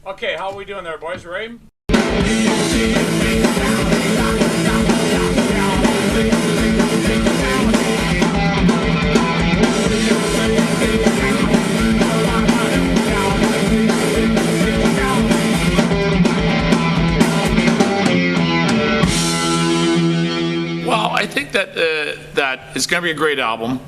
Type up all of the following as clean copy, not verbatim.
Okay, how are we doing there, boys? Ready? Well, I think that that it's going to be a great album.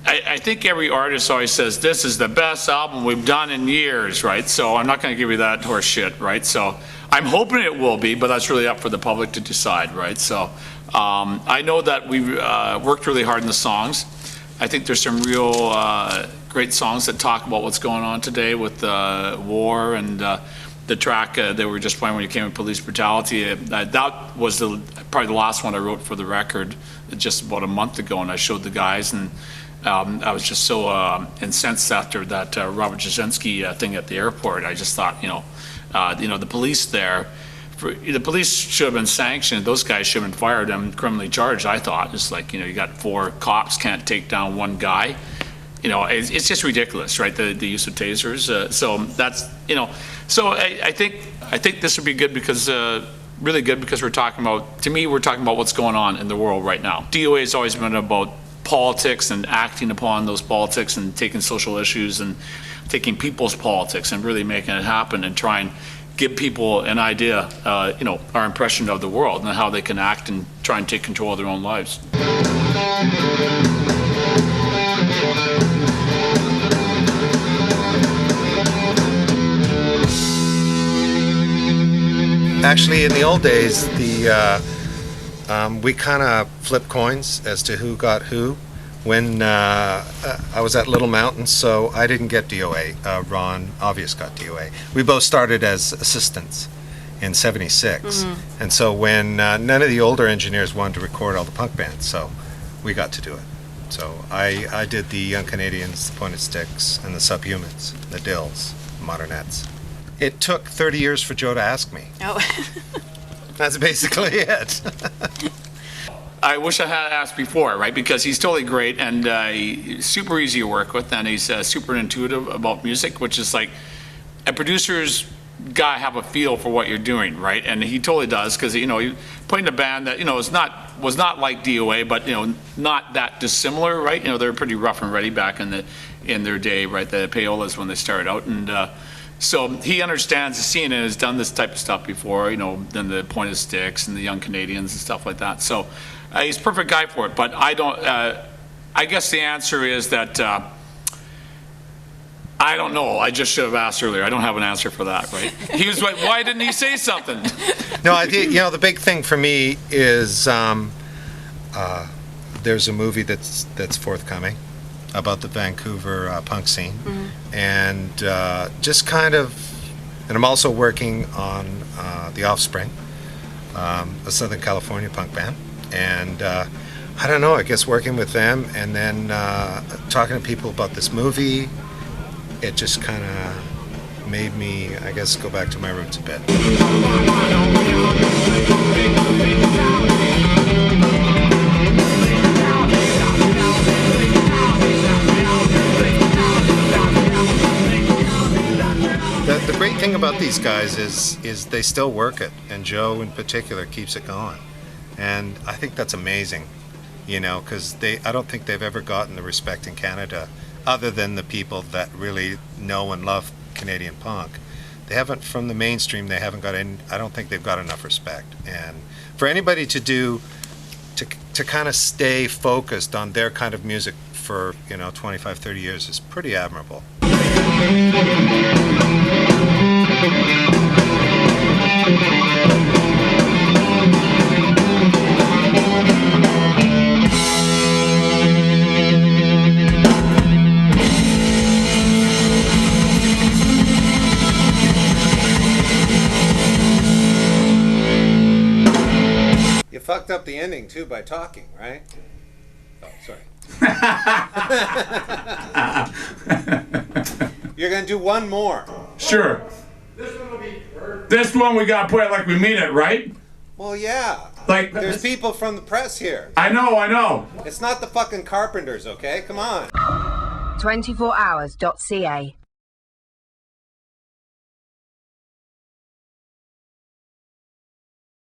I think every artist always says this is the best album we've done in years, right? So I'm not going to give you that horse shit, right? So I'm hoping it will be, but that's really up for the public to decide, right? So I know that we worked really hard in the songs. I think there's some real great songs that talk about what's going on today with war and the track they were just playing when you came with Police Brutality. That was probably the last one I wrote for the record just about a month ago, and I showed the guys, and I was just so incensed after that Robert Jasinski thing at the airport. I just thought, the police there, the police should have been sanctioned. Those guys should have been fired and criminally charged, I thought. It's like, you got 4 cops can't take down one guy. It's just ridiculous, right? The use of tasers. So that's, so I think this would be good because, really good because we're talking about what's going on in the world right now. D.O.A. has always been about politics and acting upon those politics and taking social issues and taking people's politics and really making it happen and try and give people an idea, our impression of the world and how they can act and try and take control of their own lives. Actually, in the old days, we kind of flipped coins as to who got who. When I was at Little Mountain, so I didn't get D.O.A. Ron Obvious got D.O.A. We both started as assistants in '76, mm-hmm. And so when none of the older engineers wanted to record all the punk bands, so we got to do it. So I did the Young Canadians, the Pointed Sticks, and the Subhumans, the Dills, the Modernettes. It took 30 years for Joe to ask me. Oh. That's basically it. I wish I had asked before, right? Because he's totally great and he's super easy to work with, and he's super intuitive about music, which is like a producer's gotta have a feel for what you're doing, right? And he totally does, because he put in a band that was not like D.O.A., but not that dissimilar, right? They're pretty rough and ready back in their day, right? The Payolas when they started out, and so he understands the scene and has done this type of stuff before, than the Pointed Sticks and the Young Canadians and stuff like that. So he's a perfect guy for it. But I don't. I guess the answer is that I don't know. I just should have asked earlier. I don't have an answer for that, right? He was like, why didn't he say something? No, I think the big thing for me is there's a movie that's forthcoming about the Vancouver punk scene, mm-hmm. And just kind of, and I'm also working on The Offspring, a Southern California punk band, and I don't know, I guess working with them and then talking to people about this movie, it just kind of made me, I guess, go back to my roots a bit. The great thing about these guys is they still work it, and Joe in particular keeps it going, and I think that's amazing, because I don't think they've ever gotten the respect in Canada, other than the people that really know and love Canadian punk. They haven't, from the mainstream, they haven't got any, I don't think they've got enough respect, and for anybody to kind of stay focused on their kind of music for 25, 30 years is pretty admirable. You fucked up the ending too by talking, right? Oh, sorry. You're gonna do one more. Sure. This one will be perfect. This one we gotta put it like we mean it, right? Well, yeah. Like, There's people from the press here. I know. It's not the fucking carpenters, okay? Come on. 24hours.ca